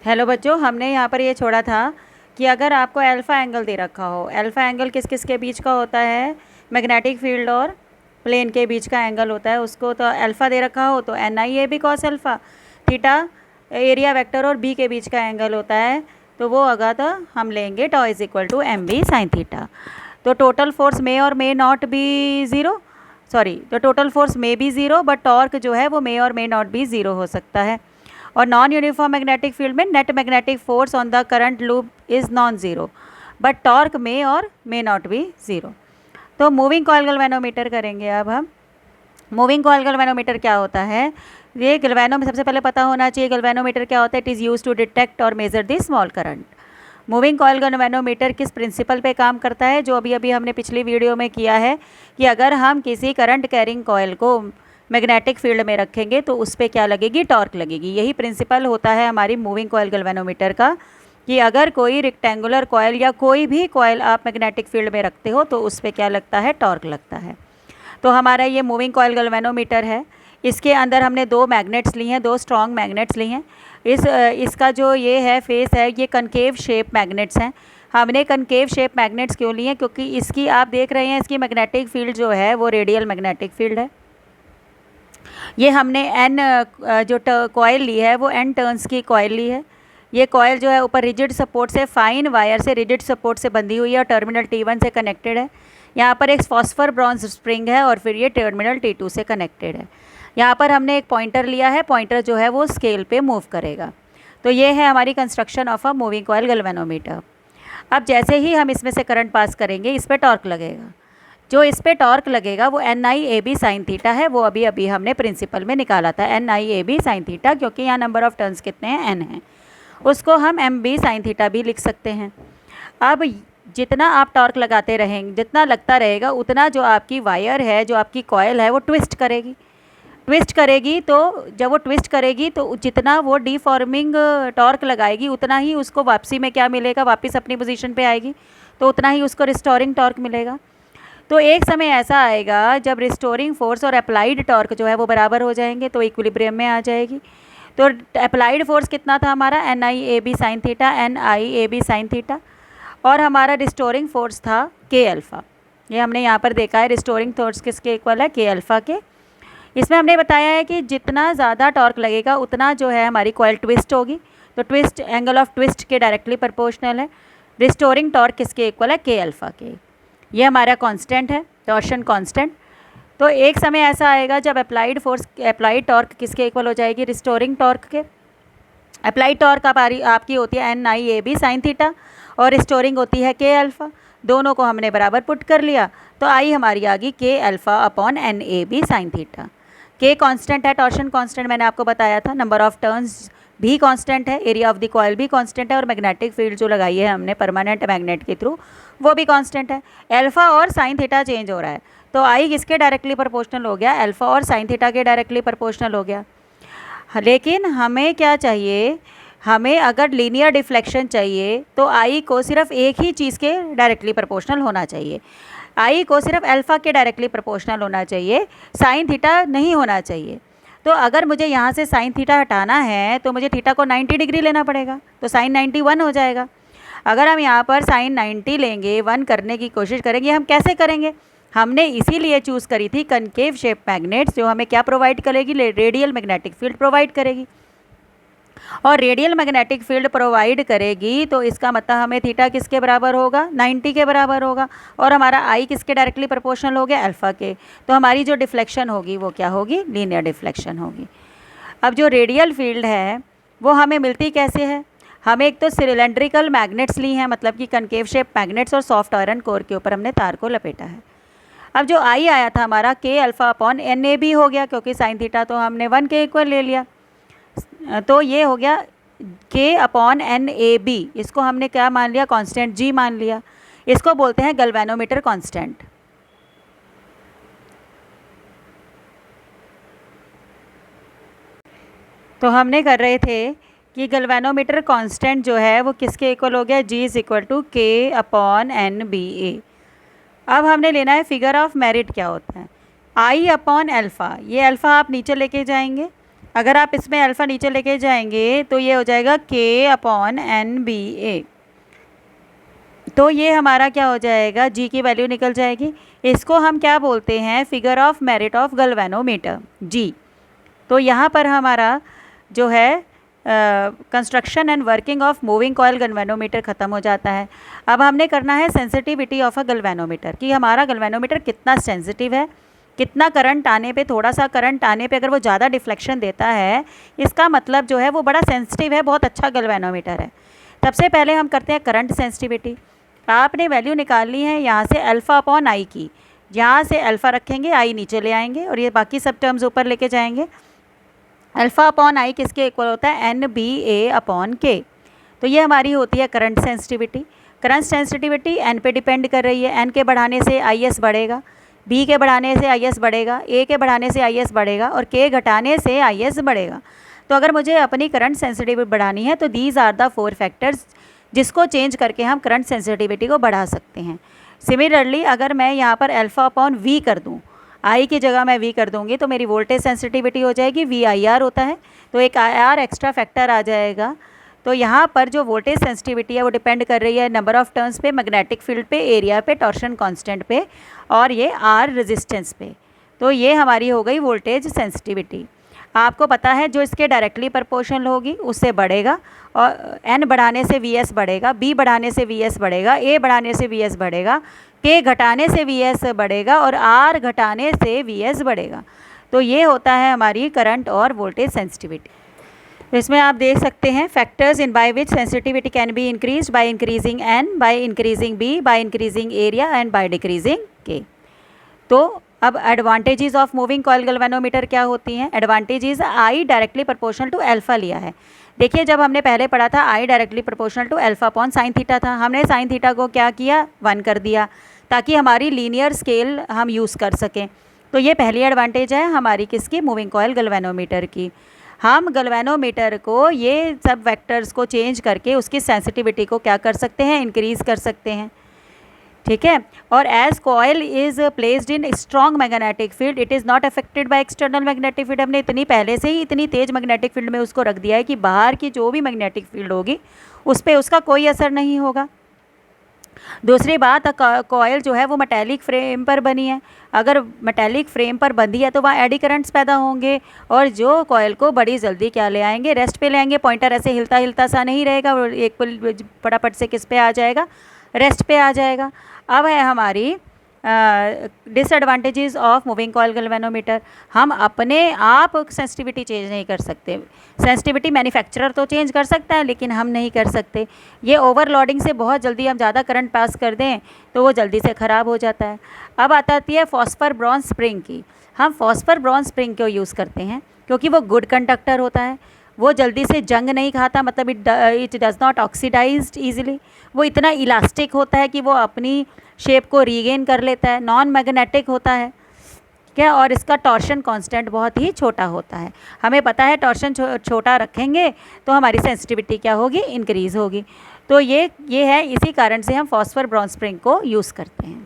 Hello बच्चों, हमने यहाँ पर ये छोड़ा था कि अगर आपको अल्फ़ा एंगल दे रखा हो, अल्फ़ा एंगल किस किस के बीच का होता है, मैग्नेटिक फील्ड और प्लेन के बीच का एंगल होता है उसको, तो अल्फ़ा दे रखा हो तो N I A B cos alpha, theta area vector और बी के बीच का एंगल होता है, तो वो अगर तो हम लेंगे tau is equal to M B sine theta. तो टोटल फोर्स मे और मे नॉट बी ज़ीरो, तो total force may be zero, but torque जो है वो मे और मे नॉट बी ज़ीरो हो सकता है। और नॉन यूनिफॉर्म मैग्नेटिक फील्ड में net magnetic force on the current loop is non zero, but torque may और मे नॉट बी ज़ीरो। तो मूविंग कॉइल गैल्वेनोमीटर करेंगे अब हम। मूविंग कॉइल गैल्वेनोमीटर क्या होता है, ये गैल्वेनो में सबसे पहले पता होना चाहिए गैल्वेनोमीटर क्या होता है। It is use to detect और measure the small current. Moving coil galvanometer किस प्रिंसिपल पे काम करता है, जो अभी अभी हमने पिछली वीडियो में किया है कि अगर हम किसी करंट कैरिंग कॉइल को मैग्नेटिक फील्ड में रखेंगे तो उस पर क्या लगेगी, टॉर्क लगेगी। यही प्रिंसिपल होता है हमारी मूविंग कॉइल गैल्वेनोमीटर का कि अगर कोई रेक्टेंगुलर कॉइल या कोई भी कॉइल आप मैग्नेटिक फील्ड में रखते हो तो उस पर क्या लगता है, टॉर्क लगता है। तो हमारा ये मूविंग कॉइल गैल्वेनोमीटर है। इसके अंदर हमने दो मैग्नेट्स ली हैं, दो स्ट्रॉन्ग मैग्नेट्स ली हैं। इसका जो ये है फेस है, ये कनकेव शेप मैग्नेट्स हैं। हमने कनकेव शेप मैग्नेट्स क्यों लिए हैं, क्योंकि इसकी आप देख रहे हैं इसकी मैग्नेटिक फील्ड जो है वो रेडियल मैग्नेटिक फील्ड है। ये हमने एन जो कॉइल ली है वो एन टर्न्स की कॉइल ली है। ये कॉइल जो है ऊपर रिजिड सपोर्ट से, फाइन वायर से रिजिड सपोर्ट से बंधी हुई है और टर्मिनल T1 से कनेक्टेड है। यहाँ पर एक फॉस्फर ब्रॉन्ज स्प्रिंग है और फिर ये टर्मिनल T2 से कनेक्टेड है। यहाँ पर हमने एक पॉइंटर लिया है, पॉइंटर जो है वो स्केल पे मूव करेगा। तो ये है हमारी construction of a moving coil galvanometer. अब जैसे ही हम इसमें से करंट पास करेंगे इस पर टॉर्क लगेगा। जो इस पे टॉर्क लगेगा वो N I A B sine theta है। वो अभी अभी हमने प्रिंसिपल में निकाला था, N I A B sine theta, क्योंकि यहाँ नंबर ऑफ टर्न्स कितने हैं, एन है। उसको हम एम बी साइन थीटा भी लिख सकते हैं। अब जितना आप टॉर्क लगाते रहेंगे, जितना लगता रहेगा उतना जो आपकी वायर है, जो आपकी कॉयल है वो ट्विस्ट करेगी। तो जब वो ट्विस्ट करेगी तो जितना वो डीफॉर्मिंग टॉर्क लगाएगी उतना ही उसको वापसी में क्या मिलेगा, वापस अपनी पोजीशन पे आएगी तो उतना ही उसको रिस्टोरिंग टॉर्क मिलेगा। तो एक समय ऐसा आएगा जब रिस्टोरिंग फोर्स और अप्लाइड टॉर्क जो है वो बराबर हो जाएंगे, तो इक्विलिब्रियम में आ जाएगी। तो अप्लाइड फोर्स कितना था हमारा, N I A B sine theta, N I A B sine theta, और हमारा रिस्टोरिंग फोर्स था के अल्फ़ा। ये हमने यहाँ पर देखा है, रिस्टोरिंग फोर्स किसके इक्वल है, के अल्फ़ा के। इसमें हमने बताया है कि जितना ज़्यादा टॉर्क लगेगा उतना जो है हमारी कॉइल ट्विस्ट होगी, तो ट्विस्ट एंगल ऑफ ट्विस्ट के डायरेक्टली प्रोपोर्शनल है। रिस्टोरिंग टॉर्क किसके इक्वल है, के अल्फ़ा के। ये हमारा कांस्टेंट है, टॉर्शन कांस्टेंट। तो एक समय ऐसा आएगा जब अप्लाइड फोर्स, अप्लाइड टॉर्क किसके इक्वल हो जाएगी, रिस्टोरिंग टॉर्क के। अप्लाइड टॉर्क आपकी होती है N I A B sine theta और रिस्टोरिंग होती है के अल्फ़ा। दोनों को हमने बराबर पुट कर लिया तो आई हमारी आ गई K alpha upon N A B sine theta. K constant है, टॉर्शन कांस्टेंट मैंने आपको बताया था, नंबर ऑफ टर्न्स भी कांस्टेंट है, एरिया ऑफ द कॉइल भी कांस्टेंट है, और मैग्नेटिक फील्ड जो लगाई है हमने परमानेंट मैग्नेट के थ्रू वो भी कांस्टेंट है। अल्फ़ा और साइन थीटा चेंज हो रहा है तो आई किसके डायरेक्टली प्रोपोर्शनल हो गया, अल्फ़ा और साइन थीटा के डायरेक्टली प्रोपोर्शनल हो गया। लेकिन हमें क्या चाहिए, हमें अगर लीनियर डिफ्लेक्शन चाहिए तो आई को सिर्फ एक ही चीज़ के डायरेक्टली प्रोपोर्शनल होना चाहिए। आई को सिर्फ अल्फ़ा के डायरेक्टली प्रोपोर्शनल होना चाहिए, साइन थीटा नहीं होना चाहिए। तो अगर मुझे यहाँ से साइन थीटा हटाना है तो मुझे थीटा को 90 डिग्री लेना पड़ेगा, तो साइन 90 1 हो जाएगा। अगर हम यहाँ पर साइन 90 लेंगे, 1 करने की कोशिश करेंगे, हम कैसे करेंगे, हमने इसीलिए चूज़ करी थी कनकेव शेप मैग्नेट्स, जो हमें क्या प्रोवाइड करेगी, रेडियल मैग्नेटिक फील्ड प्रोवाइड करेगी। और रेडियल मैग्नेटिक फील्ड प्रोवाइड करेगी तो इसका मतलब हमें थीटा किसके बराबर होगा, 90 के बराबर होगा, और हमारा आई किसके डायरेक्टली प्रोपोर्शनल हो गया, अल्फ़ा के। तो हमारी जो डिफ्लेक्शन होगी वो क्या होगी, लीनियर डिफ्लेक्शन होगी। अब जो रेडियल फील्ड है वो हमें मिलती कैसे है, हमें एक तो सिलेंड्रिकल मैग्नेट्स ली हैं, मतलब कि कनकेव शेप मैग्नेट्स, और सॉफ्ट आयरन कोर के ऊपर हमने तार को लपेटा है। अब जो आई आया था हमारा K alpha upon N A B हो गया, क्योंकि साइन थीटा तो हमने 1 के इक्वल ले लिया, तो ये हो गया के अपॉन एन ए बी। इसको हमने क्या मान लिया, कांस्टेंट जी मान लिया। इसको बोलते हैं गैल्वेनोमीटर कांस्टेंट। तो हमने कर रहे थे कि गैल्वेनोमीटर कांस्टेंट जो है वो किसके इक्वल हो गया, जी इज़ इक्वल टू के अपॉन एन बी ए। अब हमने लेना है फिगर ऑफ मेरिट क्या होता है, आई अपॉन अल्फ़ा। ये अल्फ़ा आप नीचे लेके जाएंगे अगर आप इसमें अल्फ़ा नीचे लेके जाएंगे तो ये हो जाएगा K/NBA। तो ये हमारा क्या हो जाएगा, जी की वैल्यू निकल जाएगी। इसको हम क्या बोलते हैं, figure of merit of galvanometer, जी। तो यहाँ पर हमारा जो है construction and working of moving coil galvanometer ख़त्म हो जाता है। अब हमने करना है सेंसिटिविटी ऑफ अ गैल्वेनोमीटर, कि हमारा गैल्वेनोमीटर कितना सेंसिटिव है, कितना करंट आने पे, थोड़ा सा करंट आने पे अगर वो ज़्यादा डिफ्लेक्शन देता है, इसका मतलब जो है वो बड़ा सेंसिटिव है, बहुत अच्छा गैल्वेनोमीटर है। सबसे पहले हम करते हैं करंट सेंसिटिविटी। आपने वैल्यू निकालनी है यहाँ से α/I की, यहाँ से अल्फ़ा रखेंगे, आई नीचे ले आएंगे और ये बाकी सब टर्म्स ऊपर लेके जाएंगे। α/I किसके इक्वल होता है, NBA/K। तो ये हमारी होती है current sensitivity. Current sensitivity N पे डिपेंड कर रही है, एन के बढ़ाने से IS बढ़ेगा, बी के बढ़ाने से IS बढ़ेगा, ए के बढ़ाने से IS बढ़ेगा और के घटाने से IS बढ़ेगा। तो अगर मुझे अपनी करंट सेंसिटिविटी बढ़ानी है तो दीज आर द 4 फैक्टर्स जिसको चेंज करके हम करंट सेंसिटिविटी को बढ़ा सकते हैं। सिमिलरली अगर मैं यहाँ पर α/V कर दूँ, आई की जगह मैं V कर दूँगी तो मेरी वोल्टेज सेंसिटिविटी हो जाएगी VIR होता है, तो एक IR एक्स्ट्रा फैक्टर आ जाएगा। तो यहाँ पर जो वोल्टेज सेंसिटिविटी है वो डिपेंड कर रही है नंबर ऑफ़ टर्न्स पे, मैग्नेटिक फील्ड पे, एरिया पे, टॉर्शन कांस्टेंट पे और ये R रेजिस्टेंस पे। तो ये हमारी हो गई वोल्टेज सेंसिटिविटी। आपको पता है जो इसके डायरेक्टली प्रोपोर्शनल होगी उससे बढ़ेगा, और N बढ़ाने से VS बढ़ेगा, B बढ़ाने से VS बढ़ेगा, A बढ़ाने से VS बढ़ेगा, K घटाने से VS बढ़ेगा और R घटाने से VS बढ़ेगा। तो ये होता है हमारी करंट और वोल्टेज सेंसिटिविटी। तो इसमें आप देख सकते हैं factors in by which sensitivity can be increase by increasing N, by increasing B, by increasing area and by decreasing K। तो अब advantages of moving coil galvanometer क्या होती हैं। Advantages, I directly proportional to alpha लिया है। देखिए जब हमने पहले पढ़ा था I directly proportional to α/sin theta था, हमने sin थीटा को क्या किया, 1 कर दिया ताकि हमारी लीनियर स्केल हम यूज़ कर सकें। तो ये पहली एडवांटेज है हमारी किसकी, मूविंग कॉइल गैल्वेनोमीटर की। हम गैल्वेनोमीटर को ये सब वेक्टर्स को चेंज करके उसकी सेंसिटिविटी को क्या कर सकते हैं, इंक्रीज़ कर सकते हैं, ठीक है। और as coil is placed in strong magnetic field, it is not affected by external magnetic field. हमने इतनी पहले से ही इतनी तेज मैग्नेटिक फील्ड में उसको रख दिया है कि बाहर की जो भी मैग्नेटिक फील्ड होगी उस पर उसका कोई असर नहीं होगा। दूसरी बात, कॉयल जो है वो मेटेलिक फ्रेम पर बनी है। अगर मेटेलिक फ्रेम पर बंधी है तो वहाँ एडी करंट्स पैदा होंगे और जो कॉयल को बड़ी जल्दी क्या ले आएंगे, रेस्ट पे ले आएंगे। पॉइंटर ऐसे हिलता हिलता सा नहीं रहेगा, एक फटाफट से किस पे आ जाएगा, रेस्ट पे आ जाएगा। अब है हमारी disadvantages of moving coil galvanometer. हम अपने आप सेंसिटिविटी चेंज नहीं कर सकते। सेंसिटिविटी मैन्युफैक्चरर तो चेंज कर सकता है लेकिन हम नहीं कर सकते। ये ओवरलोडिंग से बहुत जल्दी हम ज़्यादा करंट पास कर दें तो वो जल्दी से ख़राब हो जाता है। अब आती है फॉस्फर ब्रॉन्ज स्प्रिंग की। हम फॉस्फर ब्रॉन्ज स्प्रिंग क्यों यूज़ करते हैं, क्योंकि वो गुड कंडक्टर होता है, वो जल्दी से जंग नहीं खाता, मतलब it does not oxidised easily. वो इतना इलास्टिक होता है कि वो अपनी शेप को रीगेन कर लेता है, नॉन मैग्नेटिक होता है क्या, और इसका टॉर्शन कांस्टेंट बहुत ही छोटा होता है। हमें पता है टॉर्शन छोटा रखेंगे तो हमारी सेंसिटिविटी क्या होगी, इंक्रीज़ होगी। तो ये है, इसी कारण से हम फॉस्फर ब्रॉन्ज स्प्रिंग को यूज़ करते हैं।